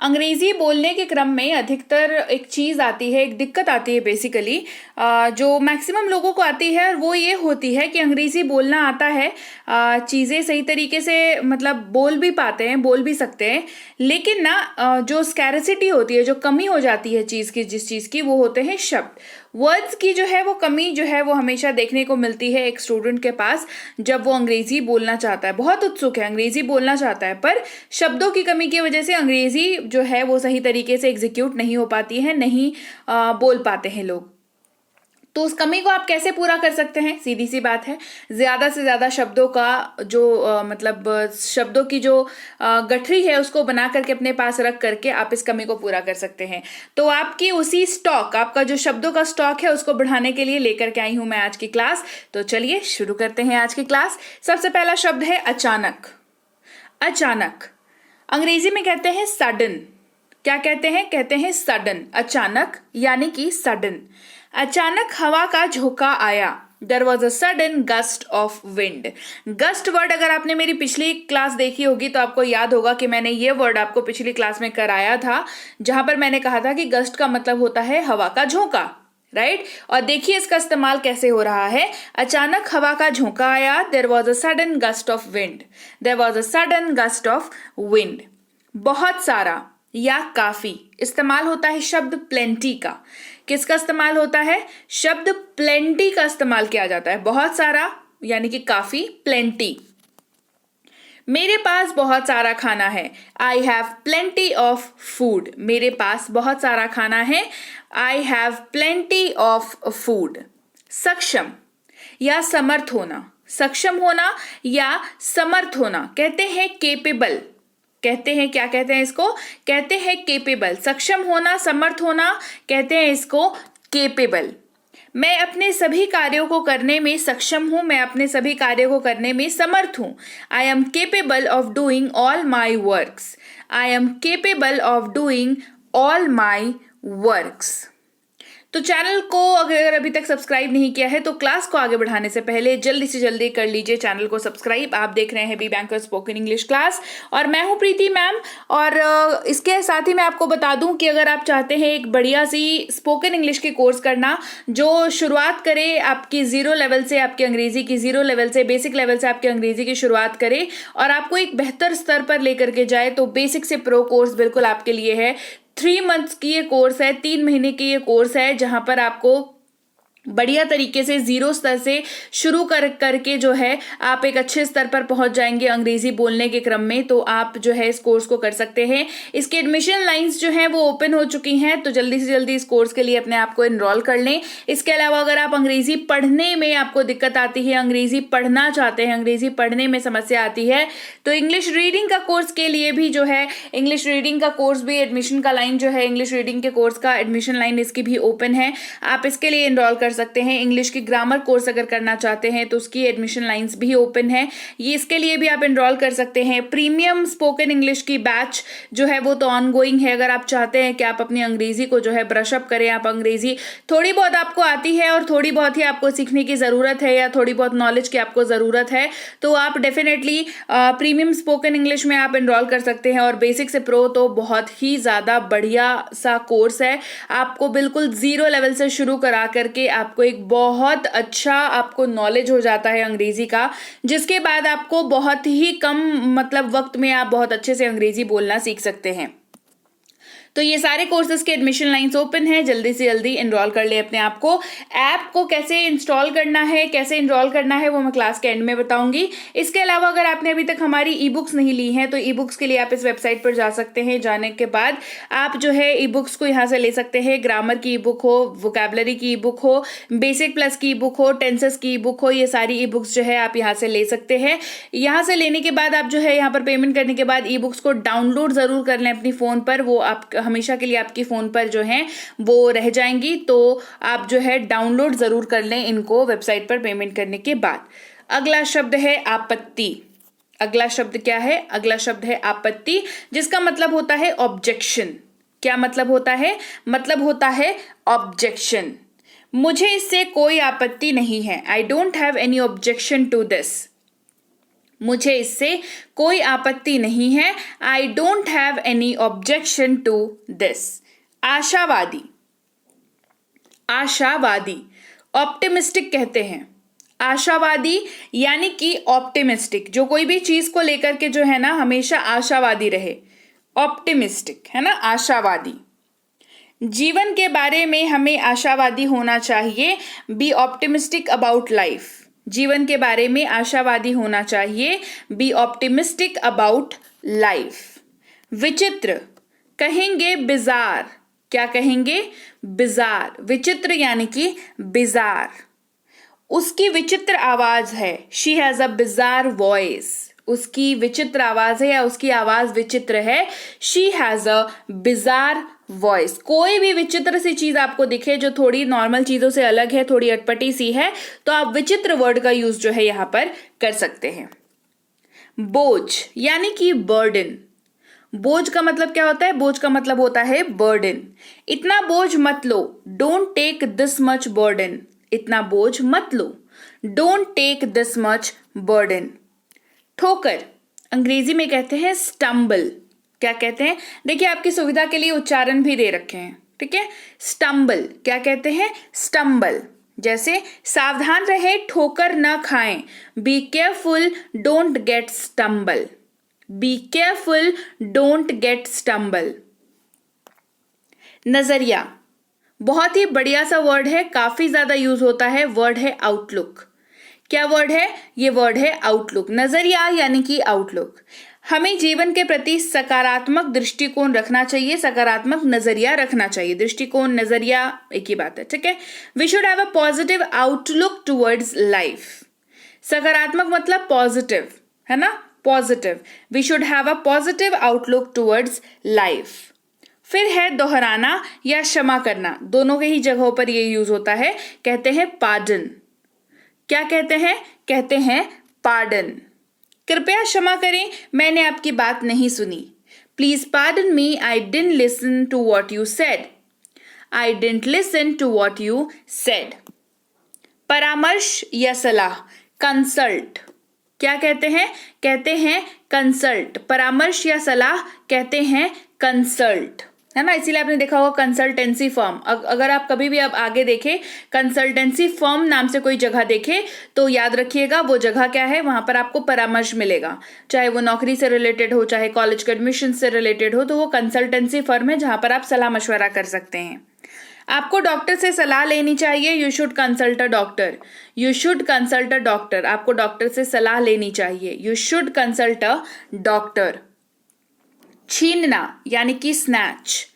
अंग्रेजी बोलने के क्रम में अधिकतर एक चीज़ आती है, एक दिक्कत आती है बेसिकली, जो मैक्सिमम लोगों को आती है, और वो ये होती है कि अंग्रेजी बोलना आता है, चीज़ें सही तरीके से मतलब बोल भी पाते हैं, बोल भी सकते हैं, लेकिन ना जो स्कैरसिटी होती है, जो कमी हो जाती है चीज़ की, जिस चीज़ की, वो होते हैं शब्द। वर्ड्स की जो है वो कमी जो है वो हमेशा देखने को मिलती है एक स्टूडेंट के पास, जब वो अंग्रेजी बोलना चाहता है, बहुत उत्सुक है, अंग्रेजी बोलना चाहता है, पर शब्दों की कमी की वजह से अंग्रेजी जो है वो सही तरीके से एग्जीक्यूट नहीं हो पाती है, नहीं बोल पाते हैं लोग। तो उस कमी को आप कैसे पूरा कर सकते हैं? सीधी सी बात है, ज्यादा से ज्यादा शब्दों का जो शब्दों की जो गठरी है उसको बना करके अपने पास रख करके आप इस कमी को पूरा कर सकते हैं। तो आपकी उसी स्टॉक, आपका जो शब्दों का स्टॉक है उसको बढ़ाने के लिए लेकर के आई हूं मैं आज की क्लास। तो चलिए शुरू करते हैं आज की क्लास। सबसे पहला शब्द है अचानक। अचानक अंग्रेजी में कहते हैं सडन। क्या कहते हैं? कहते हैं सडन। अचानक यानी कि सडन। अचानक हवा का झोंका आया। There was a sudden gust of wind. Gust word अगर आपने मेरी पिछली क्लास देखी होगी तो आपको याद होगा कि मैंने ये वर्ड आपको पिछली क्लास में कराया था, जहां पर मैंने कहा था कि गस्ट का मतलब होता है हवा का झोंका, राइट? और देखिए इसका इस्तेमाल कैसे हो रहा है। अचानक हवा का झोंका आया। There was a sudden gust of wind. There was a sudden gust of wind. बहुत सारा या काफी इस्तेमाल होता है शब्द प्लेंटी का। किसका इस्तेमाल होता है? शब्द प्लेंटी का इस्तेमाल किया जाता है। बहुत सारा यानी कि काफी, प्लेंटी। मेरे पास बहुत सारा खाना है। I have plenty of food. मेरे पास बहुत सारा खाना है। I have plenty of food. सक्षम या समर्थ होना। सक्षम होना या समर्थ होना कहते हैं केपेबल। कहते हैं, क्या कहते हैं इसको? कहते हैं केपेबल। सक्षम होना, समर्थ होना, कहते हैं इसको केपेबल। मैं अपने सभी कार्यों को करने में सक्षम हूं। मैं अपने सभी कार्यों को करने में समर्थ हूं। I am capable of doing all my works. I am capable of doing all my works. तो चैनल को अगर अभी तक सब्सक्राइब नहीं किया है तो क्लास को आगे बढ़ाने से पहले जल्दी से जल्दी कर लीजिए चैनल को सब्सक्राइब। आप देख रहे हैं B banker spoken English class और मैं हूं प्रीति मैम। और इसके साथ ही मैं आपको बता दूं कि अगर आप चाहते हैं एक बढ़िया सी स्पोकन इंग्लिश की कोर्स करना जो शुरुआत करे आपकी जीरो लेवल से, आपकी अंग्रेजी की जीरो लेवल से, बेसिक लेवल से आपकी अंग्रेजी की शुरुआत करे और आपको एक बेहतर स्तर पर लेकर के जाए, तो बेसिक से प्रो कोर्स बिल्कुल आपके लिए है। 3 मंथ्स की ये कोर्स है, 3 महीने की ये कोर्स है, जहां पर आपको बढ़िया तरीके से जीरो स्तर से शुरू करके जो है आप एक अच्छे स्तर पर पहुंच जाएंगे अंग्रेजी बोलने के क्रम में। तो आप जो है इस कोर्स को कर सकते हैं। इसके एडमिशन लाइंस जो हैं वो ओपन हो चुकी हैं, तो जल्दी से जल्दी इस कोर्स के लिए अपने आप को एनरोल कर लें। इसके अलावा अगर आप अंग्रेजी पढ़ने में आपको दिक्कत आती है, अंग्रेजी पढ़ना चाहते हैं, अंग्रेजी पढ़ने में समस्या आती है, तो इंग्लिश रीडिंग का कोर्स के लिए भी जो है, इंग्लिश रीडिंग का कोर्स भी एडमिशन का लाइन जो है, इंग्लिश रीडिंग के कोर्स का एडमिशन लाइन इसकी भी ओपन है। आप इसके लिए एनरोल कर सकते हैं। इंग्लिश की ग्रामर कोर्स अगर करना चाहते हैं तो उसकी एडमिशन लाइंस भी ओपन है, ये इसके लिए भी आप एनरोल कर सकते हैं। प्रीमियम स्पोकन इंग्लिश की बैच जो है वो तो ऑनगोइंग है। अगर आप चाहते हैं कि आप अपनी अंग्रेजी को जो है ब्रशअप करें, आप अंग्रेजी थोड़ी बहुत आपको आती है और थोड़ी बहुत ही आपको सीखने की जरूरत है या थोड़ी बहुत नॉलेज की आपको जरूरत है, तो आप डेफिनेटली प्रीमियम स्पोकन इंग्लिश में आप एनरोल कर सकते हैं। और बेसिक से प्रो तो बहुत ही ज्यादा बढ़िया सा कोर्स है। आपको बिल्कुल जीरो लेवल से शुरू करा करके आपको एक बहुत अच्छा आपको नॉलेज हो जाता है अंग्रेजी का, जिसके बाद आपको बहुत ही कम मतलब वक्त में आप बहुत अच्छे से अंग्रेजी बोलना सीख सकते हैं। तो ये सारे कोर्सेज के एडमिशन लाइंस ओपन है, जल्दी से जल्दी एनरोल कर ले अपने आप को। ऐप को कैसे इंस्टॉल करना है, कैसे एनरोल करना है, वो मैं क्लास के एंड में बताऊंगी। इसके अलावा अगर आपने अभी तक हमारी ई बुक्स नहीं ली हैं तो ई बुक्स के लिए आप इस वेबसाइट पर जा सकते हैं। जाने के बाद आप जो है ई बुक्स को यहाँ से ले सकते हैं। ग्रामर की ई बुक हो, वोकैबुलरी की ई बुक हो, बेसिक प्लस की ई बुक हो, टेंसेस की ई बुक हो, ये सारी ई बुक्स जो है आप यहाँ से ले सकते हैं। यहाँ से लेने के बाद आप जो है यहाँ पर पेमेंट करने के बाद ई बुक्स को डाउनलोड जरूर कर लें अपनी फोन पर। वो आप हमेशा के लिए आपकी फोन पर जो है वो रह जाएंगी, तो आप जो है डाउनलोड जरूर कर लें इनको वेबसाइट पर पेमेंट करने के बाद। अगला शब्द है आपत्ति। अगला शब्द क्या है? अगला शब्द है आपत्ति, जिसका मतलब होता है ऑब्जेक्शन। क्या मतलब होता है? मतलब होता है ऑब्जेक्शन। मुझे इससे कोई आपत्ति नहीं है। I don't have any objection to this. मुझे इससे कोई आपत्ति नहीं है। I don't have any objection to this. आशावादी, आशावादी, ऑप्टिमिस्टिक कहते हैं। आशावादी यानी कि ऑप्टिमिस्टिक, जो कोई भी चीज को लेकर के जो है ना हमेशा आशावादी रहे, ऑप्टिमिस्टिक है ना, आशावादी। जीवन के बारे में हमें आशावादी होना चाहिए। Be optimistic about life. जीवन के बारे में आशावादी होना चाहिए। Be optimistic about life. विचित्र, कहेंगे बिजार। क्या कहेंगे? बिजार। विचित्र यानी कि बिजार। उसकी विचित्र आवाज है। She has a bizarre voice. उसकी विचित्र आवाज है या उसकी आवाज विचित्र है। She has a bizarre voice. कोई भी विचित्र सी चीज आपको दिखे जो थोड़ी नॉर्मल चीजों से अलग है, थोड़ी अटपटी सी है, तो आप विचित्र वर्ड का यूज जो है यहां पर कर सकते हैं। बोझ यानी कि बर्डन। बोझ का मतलब क्या होता है? बोझ का मतलब होता है बर्डन। इतना बोझ मत लो। Don't take this much burden. इतना बोझ मत लो। Don't take this much burden. ठोकर, अंग्रेजी में कहते हैं स्टम्बल। क्या कहते हैं? देखिए आपकी सुविधा के लिए उच्चारण भी दे रखे हैं, ठीक है। स्टम्बल, क्या कहते हैं? स्टम्बल। जैसे सावधान रहे, ठोकर न खाएं। Be careful, don't get stumble. Be careful, don't get stumble. नजरिया, बहुत ही बढ़िया सा वर्ड है, काफी ज्यादा यूज होता है। वर्ड है आउटलुक। क्या वर्ड है? ये वर्ड है आउटलुक। नजरिया यानी कि आउटलुक। हमें जीवन के प्रति सकारात्मक दृष्टिकोण रखना चाहिए, सकारात्मक नजरिया रखना चाहिए। दृष्टिकोण, नजरिया एक ही बात है, ठीक है। We should have a positive outlook towards life. सकारात्मक मतलब पॉजिटिव, है ना, positive. We should have a positive outlook towards life. फिर है दोहराना या क्षमा करना। दोनों के ही जगहों पर ये यूज होता है। कहते हैं पार्डन। क्या कहते हैं? कहते हैं पार्डन। कृपया क्षमा करें, मैंने आपकी बात नहीं सुनी। Please pardon me, I didn't listen to what you said. I didn't listen to what you said. परामर्श या सलाह, कंसल्ट। क्या कहते हैं? कहते हैं कंसल्ट। परामर्श या सलाह कहते हैं कंसल्ट, है ना। इसीलिए आपने देखा होगा कंसल्टेंसी फर्म। अगर आप कभी भी अब आगे देखें कंसल्टेंसी फर्म नाम से कोई जगह देखे तो याद रखिएगा वो जगह क्या है, वहां पर आपको परामर्श मिलेगा। चाहे वो नौकरी से रिलेटेड हो, चाहे कॉलेज के एडमिशन से रिलेटेड हो, तो वो कंसल्टेंसी फर्म है जहां पर आप सलाह मशवरा कर सकते हैं। आपको डॉक्टर से सलाह लेनी चाहिए। You should consult a doctor. You should consult a doctor. आपको डॉक्टर से सलाह लेनी चाहिए। You should consult a doctor. छीनना यानी कि स्नैच।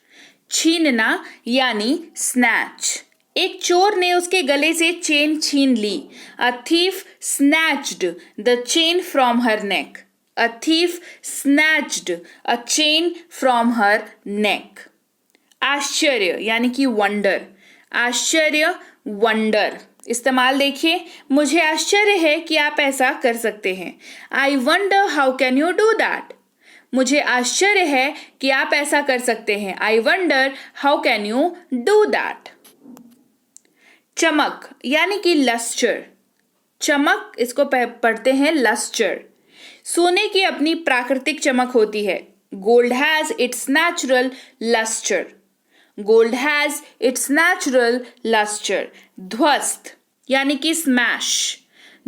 छीनना यानी स्नैच। एक चोर ने उसके गले से चेन छीन ली। A thief snatched the chain from her neck. A thief snatched a chain from her neck. आश्चर्य यानी कि वंडर। आश्चर्य, वंडर। इस्तेमाल देखिए, मुझे आश्चर्य है कि आप ऐसा कर सकते हैं। I wonder how can you do that. मुझे आश्चर्य है कि आप ऐसा कर सकते हैं। I wonder how can you do that. चमक यानी कि लस्टर। चमक, इसको पढ़ते हैं लस्टर। सोने की अपनी प्राकृतिक चमक होती है। Gold has its natural lustre. Gold has its natural lustre. ध्वस्त यानी कि स्मैश।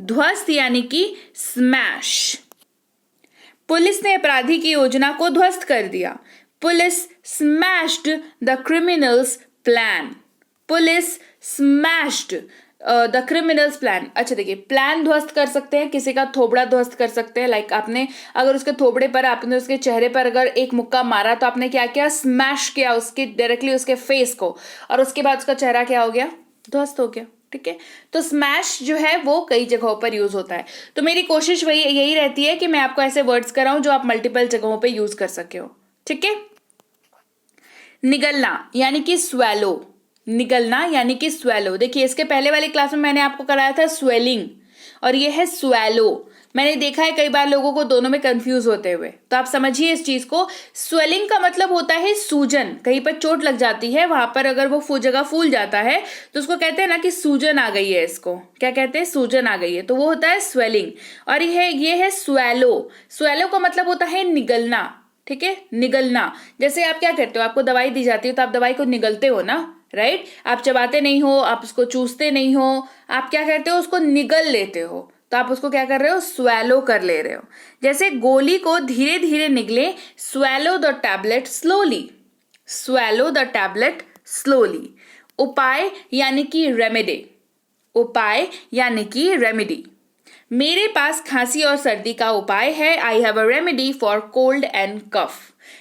ध्वस्त यानी कि स्मैश। पुलिस ने अपराधी की योजना को ध्वस्त कर दिया। Police smashed the criminals plan. Police smashed the criminals plan. अच्छा देखिए, प्लान ध्वस्त कर सकते हैं, किसी का थोबड़ा ध्वस्त कर सकते हैं। लाइक आपने अगर उसके थोबड़े पर, आपने उसके चेहरे पर अगर एक मुक्का मारा तो आपने क्या किया? स्मैश किया उसके डायरेक्टली उसके फेस को, और उसके बाद उसका चेहरा क्या हो गया? ध्वस्त हो गया, ठीक है। तो स्मैश जो है वो कई जगहों पर यूज होता है। तो मेरी कोशिश वही यही रहती है कि मैं आपको ऐसे वर्ड्स कराऊं जो आप मल्टीपल जगहों पे यूज कर सके हो, ठीक है। निगलना यानी कि स्वेलो। निगलना यानी कि स्वेलो। देखिए इसके पहले वाली क्लास में मैंने आपको कराया था स्वेलिंग, और ये है स्वेलो। मैंने देखा है कई बार लोगों को दोनों में कंफ्यूज होते हुए, तो आप समझिए इस चीज को। स्वेलिंग का मतलब होता है सूजन, कहीं पर चोट लग जाती है, वहां पर अगर वो जगह फूल जाता है तो उसको कहते हैं ना कि सूजन आ गई है, इसको क्या कहते हैं, सूजन आ गई है, तो वो होता है स्वेलिंग। और ये है स्वेलो। स्वेलो का मतलब होता है निगलना, ठीक है, निगलना। जैसे आप क्या करते हो, आपको दवाई दी जाती है तो आप दवाई को निगलते हो ना, राइट। आप चबाते नहीं हो, आप उसको चूसते नहीं हो, आप क्या करते हो, उसको निगल लेते हो, तो आप उसको क्या कर रहे हो, स्वेलो कर ले रहे हो। जैसे गोली को धीरे धीरे निगले, swallow the tablet slowly, swallow the tablet slowly. उपाय यानी कि रेमेडी, उपाय यानी कि रेमेडी। मेरे पास खांसी और सर्दी का उपाय है, I have a remedy for cold and cough.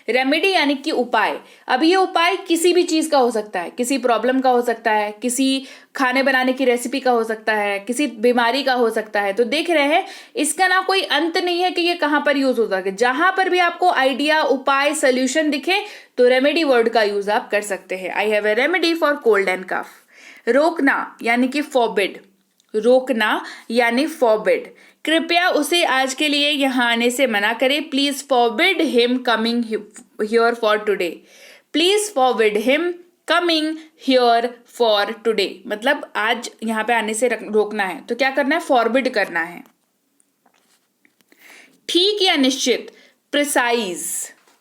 Remedy यानी कि उपाय। अब ये उपाय किसी भी चीज का हो सकता है, किसी प्रॉब्लम का हो सकता है, किसी खाने बनाने की रेसिपी का हो सकता है, किसी बीमारी का हो सकता है। तो देख रहे हैं इसका ना कोई अंत नहीं है कि ये कहां पर यूज होता है। जहां पर भी आपको आइडिया, उपाय, सोल्यूशन दिखे तो रेमेडी वर्ड का यूज आप कर सकते हैं। I have a remedy for cold and cough. रोकना यानी कि फॉरबिड, रोकना यानी फॉरबिड। कृपया उसे आज के लिए यहाँ आने से मना करें, please forbid him coming here for today, please forbid him coming here for today. मतलब आज यहाँ पे आने से रोकना है, तो क्या करना है, फॉरबिड करना है। ठीक या निश्चित, प्रिसाइज।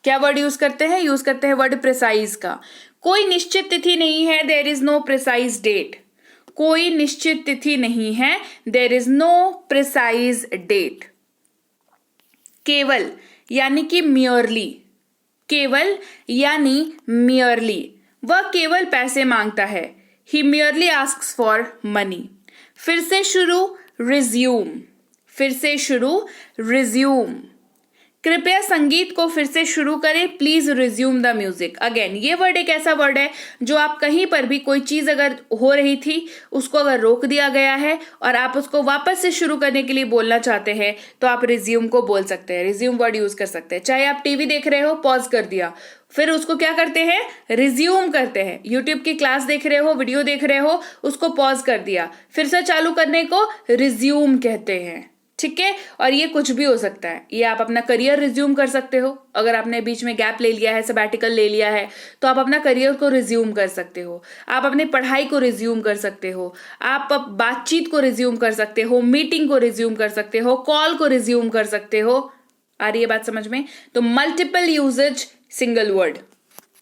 क्या वर्ड यूज करते हैं, यूज करते हैं वर्ड प्रिसाइज का। कोई निश्चित तिथि नहीं है, there is no precise date. कोई निश्चित तिथि नहीं है, there is no precise date. केवल यानी कि मियरली, केवल यानी मियरली, वह केवल पैसे मांगता है, ही मियरली आस्क्स फॉर मनी। फिर से शुरू, रिज्यूम, फिर से शुरू, रिज्यूम। कृपया संगीत को फिर से शुरू करें, please resume the music again. ये वर्ड एक ऐसा वर्ड है जो आप कहीं पर भी कोई चीज अगर हो रही थी, उसको अगर रोक दिया गया है और आप उसको वापस से शुरू करने के लिए बोलना चाहते हैं, तो आप रिज्यूम को बोल सकते हैं, रिज्यूम वर्ड यूज कर सकते हैं। चाहे आप टीवी देख रहे हो, पॉज कर दिया, फिर उसको क्या करते हैं, रिज्यूम करते हैं। यूट्यूब की क्लास देख रहे हो, वीडियो देख रहे हो, उसको पॉज कर दिया, फिर से चालू करने को रिज्यूम कहते हैं, ठीक है। और ये कुछ भी हो सकता है, ये आप अपना करियर रिज्यूम कर सकते हो। अगर आपने बीच में गैप ले लिया है, सबैटिकल ले लिया है, तो आप अपना करियर को रिज्यूम कर सकते हो, आप अपनी पढ़ाई को रिज्यूम कर सकते हो, आप बातचीत को रिज्यूम कर सकते हो, मीटिंग को रिज्यूम कर सकते हो, कॉल को रिज्यूम कर सकते हो। आ रही है बात समझ में? तो मल्टीपल यूजेज सिंगल वर्ड,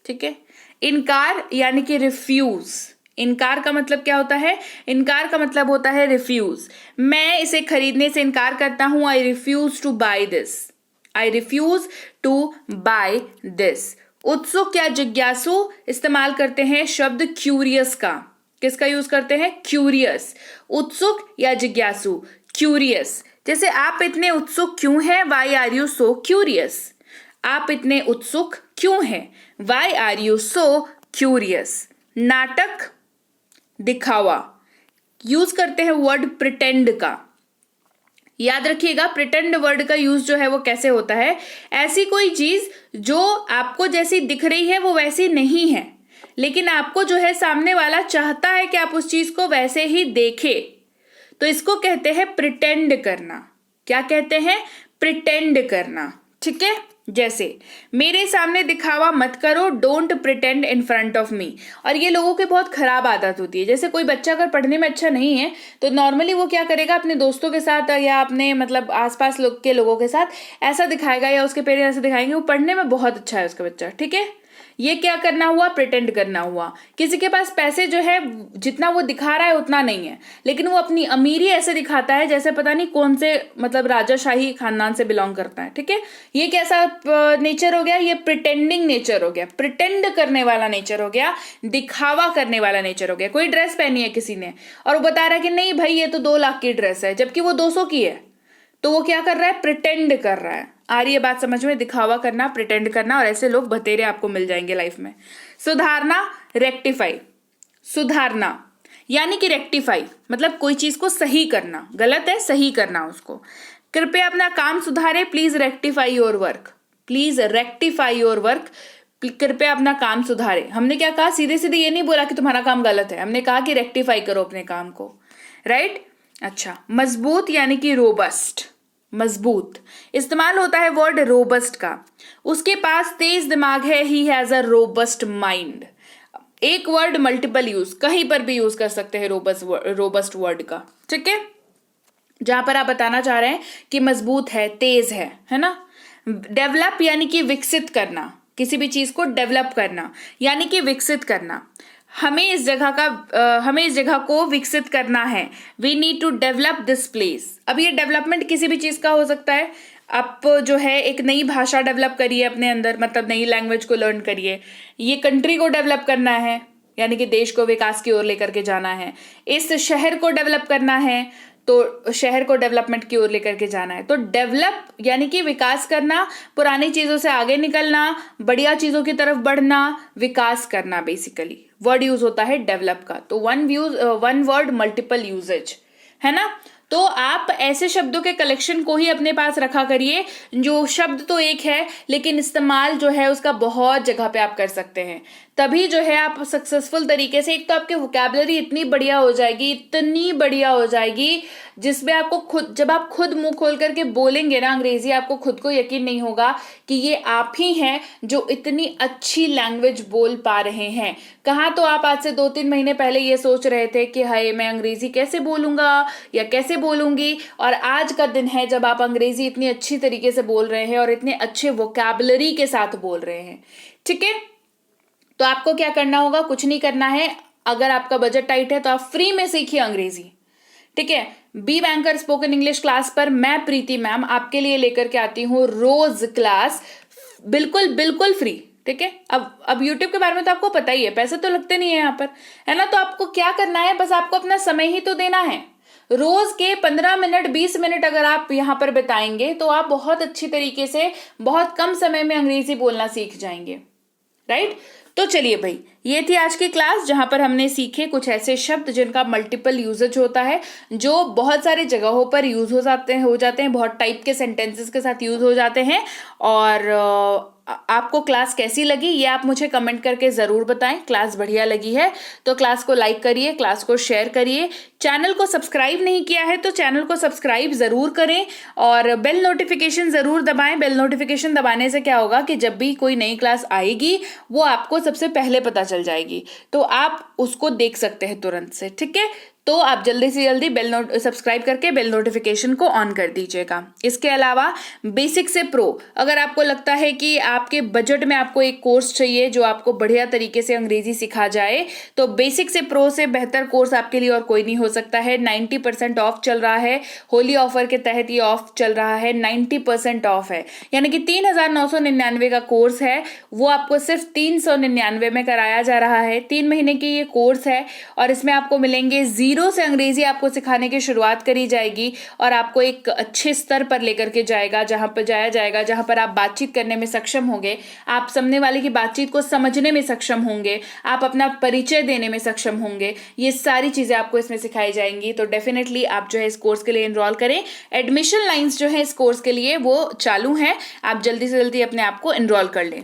ठीक है। इनकार यानी कि रिफ्यूज। इनकार का मतलब क्या होता है, इनकार का मतलब होता है रिफ्यूज। मैं इसे खरीदने से इनकार करता हूं, I refuse to buy this, I refuse to buy this. उत्सुक या जिज्ञासु इस्तेमाल करते हैं शब्द क्यूरियस का। किसका यूज करते हैं, क्यूरियस। उत्सुक या जिज्ञासु, क्यूरियस। जैसे आप इतने उत्सुक क्यों हैं, why are you so curious. आप इतने उत्सुक क्यों हैं, why are you so curious. नाटक, दिखावा, यूज करते हैं वर्ड प्रिटेंड का। याद रखिएगा प्रिटेंड वर्ड का यूज जो है वो कैसे होता है, ऐसी कोई चीज जो आपको जैसी दिख रही है वो वैसी नहीं है, लेकिन आपको जो है सामने वाला चाहता है कि आप उस चीज को वैसे ही देखे, तो इसको कहते हैं प्रिटेंड करना। क्या कहते हैं, प्रिटेंड करना, ठीक है। जैसे मेरे सामने दिखावा मत करो, don't pretend in front of me. और ये लोगों की बहुत खराब आदत होती है। जैसे कोई बच्चा अगर पढ़ने में अच्छा नहीं है तो नॉर्मली वो क्या करेगा, अपने दोस्तों के साथ या अपने मतलब आसपास के लोगों के साथ ऐसा दिखाएगा, या उसके पेरेंट्स ऐसा दिखाएंगे वो पढ़ने में बहुत अच्छा है उसका बच्चा, ठीक है। ये क्या करना हुआ, प्रिटेंड करना हुआ। किसी के पास पैसे जो है जितना वो दिखा रहा है उतना नहीं है, लेकिन वो अपनी अमीरी ऐसे दिखाता है जैसे पता नहीं कौन से मतलब राजाशाही खानदान से बिलोंग करता है, ठीक है। ये कैसा नेचर हो गया, ये प्रिटेंडिंग नेचर हो गया, प्रिटेंड करने वाला नेचर हो गया, दिखावा करने वाला नेचर हो गया। कोई ड्रेस पहनी है किसी ने और वो बता रहा है कि नहीं भाई ये तो 2 लाख की ड्रेस है, जबकि वो 200 की है, तो वो क्या कर रहा है, प्रिटेंड कर रहा है। आ रही है बात समझ में, दिखावा करना, प्रिटेंड करना, और ऐसे लोग बतेरे आपको मिल जाएंगे लाइफ में। सुधारना, रेक्टिफाई। सुधारना यानी कि रेक्टिफाई मतलब कोई चीज को सही करना, गलत है सही करना उसको। कृपया अपना काम सुधारे, please rectify your work, please rectify your work. कृपया अपना काम सुधारे। हमने क्या कहा, सीधे सीधे ये नहीं बोला कि तुम्हारा काम गलत है, हमने कहा कि रेक्टिफाई करो अपने काम को, राइट। अच्छा, मजबूत यानी कि रोबस्ट, मजबूत। इस्तेमाल होता है वर्ड रोबस्ट का। उसके पास तेज दिमाग है, he has a robust mind. एक वर्ड मल्टीपल यूज, कहीं पर भी यूज कर सकते हैं रोबस्ट वर्ड का, ठीक है। जहां पर आप बताना चाह रहे हैं कि मजबूत है, तेज है ना। डेवलप यानी कि विकसित करना, किसी भी चीज को डेवलप करना यानी कि विकसित करना। हमें इस जगह को विकसित करना है। We need to develop this place. अब ये डेवलपमेंट किसी भी चीज का हो सकता है। आप जो है एक नई भाषा डेवलप करिए अपने अंदर, मतलब नई लैंग्वेज को लर्न करिए। ये कंट्री को डेवलप करना है, यानी कि देश को विकास की ओर लेकर के जाना है। इस शहर को डेवलप करना है, तो शहर को डेवलपमेंट की ओर लेकर के जाना है। तो डेवलप यानी कि विकास करना, पुरानी चीजों से आगे निकलना, बढ़िया चीजों की तरफ बढ़ना, विकास करना। बेसिकली वर्ड यूज होता है डेवलप का। तो वन वर्ड मल्टीपल यूजेज, है ना। तो आप ऐसे शब्दों के कलेक्शन को ही अपने पास रखा करिए जो शब्द तो एक है लेकिन इस्तेमाल जो है उसका बहुत जगह पे आप कर सकते हैं। तभी जो है आप सक्सेसफुल तरीके से, एक तो आपकी वोकैबुलरी इतनी बढ़िया हो जाएगी जिसमें आपको जब आप खुद मुंह खोल करके बोलेंगे ना अंग्रेजी, आपको खुद को यकीन नहीं होगा कि ये आप ही हैं जो इतनी अच्छी लैंग्वेज बोल पा रहे हैं। कहाँ तो आप आज से 2-3 महीने पहले ये सोच रहे थे कि हाय मैं अंग्रेजी कैसे बोलूंगा या कैसे बोलूंगी, और आज का दिन है जब आप अंग्रेजी इतनी अच्छी तरीके से बोल रहे हैं और इतने अच्छे वोकैबुलरी के साथ बोल रहे हैं, ठीक है। तो आपको क्या करना होगा, कुछ नहीं करना है। अगर आपका बजट टाइट है तो आप फ्री में सीखिए अंग्रेजी, ठीक है। B banker spoken English class पर मैं प्रीति मैम आपके लिए लेकर के आती हूँ रोज क्लास, बिल्कुल फ्री, ठीक है। अब यूट्यूब के बारे में तो आपको पता ही है, पैसे तो लगते नहीं है यहाँ पर, है ना। तो आपको क्या करना है, बस आपको अपना समय ही तो देना है। रोज के 15 मिनट 20 मिनट अगर आप यहाँ पर बिताएंगे तो आप बहुत अच्छी तरीके से बहुत कम समय में अंग्रेजी बोलना सीख जाएंगे, राइट। तो चलिए भाई, ये थी आज की क्लास जहां पर हमने सीखे कुछ ऐसे शब्द जिनका मल्टीपल यूजेज होता है, जो बहुत सारी जगहों पर यूज हो जाते हैं, बहुत टाइप के सेंटेंसेस के साथ यूज हो जाते हैं। और आपको क्लास कैसी लगी ये आप मुझे कमेंट करके जरूर बताएं। क्लास बढ़िया लगी है तो क्लास को लाइक करिए, क्लास को शेयर करिए। चैनल को सब्सक्राइब नहीं किया है तो चैनल को सब्सक्राइब जरूर करें और बेल नोटिफिकेशन जरूर दबाएं। बेल नोटिफिकेशन दबाने से क्या होगा कि जब भी कोई नई क्लास आएगी वो आपको सबसे पहले पता चल जाएगी, तो आप उसको देख सकते हैं तुरंत से, ठीक है। तो आप जल्दी से जल्दी सब्सक्राइब करके बेल नोटिफिकेशन को ऑन कर दीजिएगा। इसके अलावा बेसिक से प्रो, अगर आपको लगता है कि आपके बजट में आपको एक कोर्स चाहिए जो आपको बढ़िया तरीके से अंग्रेजी सिखा जाए, तो बेसिक से प्रो से बेहतर कोर्स आपके लिए और कोई नहीं हो सकता है। 90% ऑफ चल रहा है, होली ऑफर के तहत ये ऑफ चल रहा है, 90% ऑफ है, यानी कि 3,999 का कोर्स है वो आपको सिर्फ 399 में कराया जा रहा है। 3 महीने की ये कोर्स है और इसमें आपको मिलेंगे जीरो से अंग्रेजी आपको सिखाने की शुरुआत करी जाएगी और आपको एक अच्छे स्तर पर लेकर के जहां पर जाया जाएगा जहां पर आप बातचीत करने में सक्षम होंगे, आप सामने वाले की बातचीत को समझने में सक्षम होंगे, आप अपना परिचय देने में सक्षम होंगे। ये सारी चीजें आपको इसमें सिखाई जाएंगी। तो डेफिनेटली आप जो है इस कोर्स के लिए एनरोल करें। एडमिशन लाइंस जो है इस कोर्स के लिए वो चालू है, आप जल्दी से जल्दी अपने आप को एनरोल कर लें।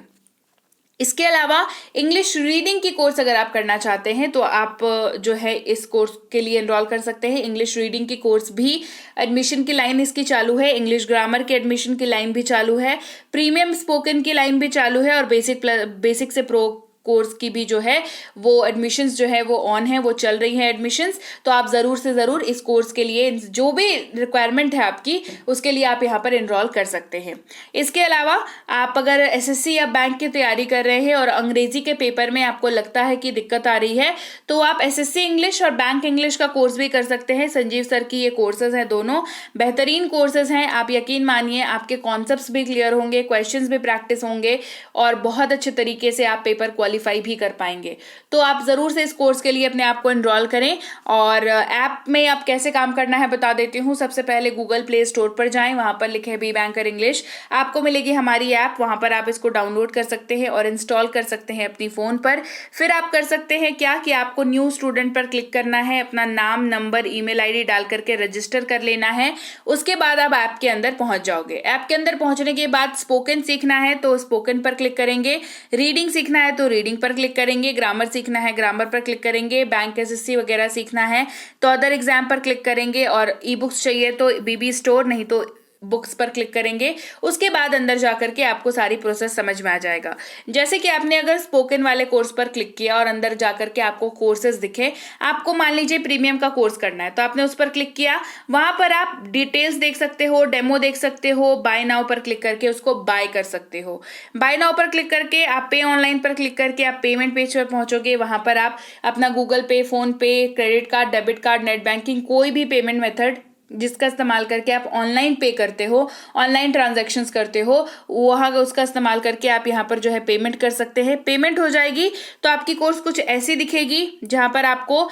इसके अलावा इंग्लिश रीडिंग की कोर्स अगर आप करना चाहते हैं तो आप जो है इस कोर्स के लिए एनरोल कर सकते हैं। इंग्लिश रीडिंग की कोर्स भी एडमिशन की लाइन इसकी चालू है, इंग्लिश ग्रामर की एडमिशन की लाइन भी चालू है, प्रीमियम स्पोकन की लाइन भी चालू है और बेसिक से प्रो कोर्स की भी जो है वो एडमिशन्स जो है वो ऑन है, वो चल रही है एडमिशन्स। तो आप ज़रूर से ज़रूर इस कोर्स के लिए जो भी रिक्वायरमेंट है आपकी उसके लिए आप यहाँ पर एनरोल कर सकते हैं। इसके अलावा आप अगर एसएससी या बैंक की तैयारी कर रहे हैं और अंग्रेजी के पेपर में आपको लगता है कि दिक्कत आ रही है तो आप एसएससी इंग्लिश और बैंक इंग्लिश का कोर्स भी कर सकते हैं। संजीव सर की ये कोर्सेज हैं, दोनों बेहतरीन कोर्सेज हैं। आप यकीन मानिए आपके कॉन्सेप्ट्स भी क्लियर होंगे, क्वेश्चंस भी प्रैक्टिस होंगे और बहुत अच्छे तरीके से आप पेपर क्वालिफाई भी कर पाएंगे। तो आप जरूर से इस कोर्स के लिए अपने आप को एनरोल करें। और ऐप में आप कैसे काम करना है बता देती हूँ। सबसे पहले गूगल प्ले स्टोर पर जाएं, वहां पर लिखे है बी बैंकर इंग्लिश, आपको मिलेगी हमारी ऐप, वहां पर आप इसको डाउनलोड कर सकते हैं और इंस्टॉल कर सकते हैं अपनी फोन पर। फिर आप कर सकते हैं क्या कि आपको न्यू स्टूडेंट पर क्लिक करना है, अपना नाम नंबर ईमेल आईडी डाल करके रजिस्टर कर लेना है। उसके बाद आप ऐप के अंदर पहुंच जाओगे। ऐप के अंदर पहुंचने के बाद स्पोकन सीखना है तो स्पोकन पर क्लिक करेंगे, रीडिंग सीखना है तो रीडिंग पर क्लिक करेंगे, ग्रामर सीखना है ग्रामर पर क्लिक करेंगे, बैंक एसएससी वगैरह सीखना है तो अदर एग्जाम पर क्लिक करेंगे और ई बुक्स चाहिए तो बीबी स्टोर, नहीं तो बुक्स पर क्लिक करेंगे, उसके बाद अंदर जाकर के आपको सारी प्रोसेस समझ में आ जाएगा। जैसे कि आपने अगर स्पोकन वाले कोर्स पर क्लिक किया और अंदर जाकर के आपको कोर्सेज दिखे, आपको मान लीजिए प्रीमियम का कोर्स करना है, तो आपने उस पर क्लिक किया, वहां पर आप डिटेल्स देख सकते हो, डेमो देख सकते हो, बाय नाउ पर क्लिक करके उसको बाय कर सकते हो। बाय नाउ पर क्लिक करके आप पे ऑनलाइन पर क्लिक करके आप पेमेंट पेज पर पहुंचोगे। वहां पर आप अपना गूगल पे, फोन पे, credit card, debit card, net banking, कोई भी पेमेंट मेथड जिसका इस्तेमाल करके आप ऑनलाइन पे करते हो, ऑनलाइन ट्रांजैक्शंस करते हो, वहां उसका इस्तेमाल करके आप यहाँ पर जो है पेमेंट कर सकते हैं। पेमेंट हो जाएगी तो आपकी कोर्स कुछ ऐसी दिखेगी, जहां पर आपको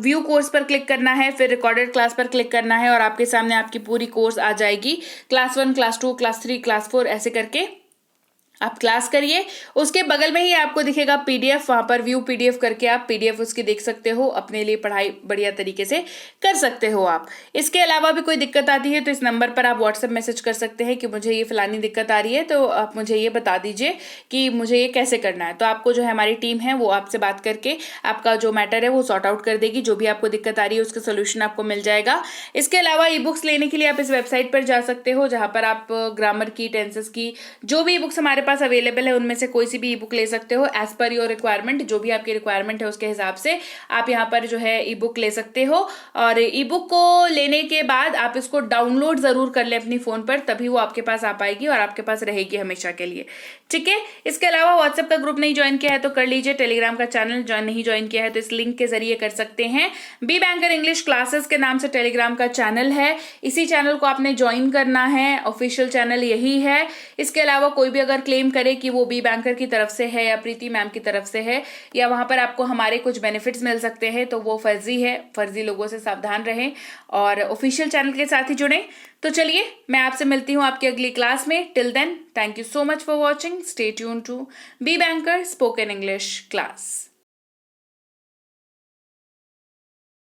व्यू कोर्स पर क्लिक करना है, फिर रिकॉर्डेड क्लास पर क्लिक करना है और आपके सामने आपकी पूरी कोर्स आ जाएगी। क्लास 1, क्लास 2, क्लास 3, क्लास 4 ऐसे करके आप क्लास करिए। उसके बगल में ही आपको दिखेगा पीडीएफ, वहां पर व्यू पीडीएफ करके आप पीडीएफ उसकी देख सकते हो, अपने लिए पढ़ाई बढ़िया तरीके से कर सकते हो आप। इसके अलावा भी कोई दिक्कत आती है तो इस नंबर पर आप व्हाट्सएप मैसेज कर सकते हैं कि मुझे ये फलानी दिक्कत आ रही है, तो आप मुझे ये बता दीजिए कि मुझे ये कैसे करना है। तो आपको जो है हमारी टीम है वो आपसे बात करके आपका जो मैटर है वो सॉर्ट आउट कर देगी। जो भी आपको दिक्कत आ रही है उसका सोल्यूशन आपको मिल जाएगा। इसके अलावा ई बुक्स लेने के लिए आप इस वेबसाइट पर जा सकते हो, जहां पर आप ग्रामर की, टेंसेस की, जो भी ई बुक्स हमारे पास अवेलेबल है उनमें से कोई सी भी ई बुक ले सकते हो एज पर योर रिक्वायरमेंट। जो भी आपकी रिक्वायरमेंट है उसके हिसाब से आप यहाँ पर जो है ई बुक ले सकते हो। और ई बुक को लेने के बाद आप इसको डाउनलोड जरूर कर ले अपनी फोन पर, तभी वो आपके पास आ पाएगी और आपके पास रहेगी हमेशा के लिए। ठीक है। इसके अलावा व्हाट्सएप का ग्रुप नहीं ज्वाइन किया है तो कर लीजिए। टेलीग्राम का चैनल नहीं ज्वाइन किया है तो इस लिंक के जरिए कर सकते हैं। बी बैंकर इंग्लिश क्लासेस के नाम से टेलीग्राम का चैनल है, इसी चैनल को आपने ज्वाइन करना है। ऑफिशियल चैनल यही है। इसके अलावा कोई भी अगर क्लेम करे कि वो बी बैंकर की तरफ से है या प्रीति मैम की तरफ से है या वहां पर आपको हमारे कुछ बेनिफिट्स मिल सकते हैं, तो वो फर्जी है। फर्जी लोगों से सावधान रहें और ऑफिशियल चैनल के साथ ही जुड़ें। तो चलिए मैं आपसे मिलती हूँ आपकी अगली क्लास में। Till then, thank you so much for watching. Stay tune to B banker spoken English class.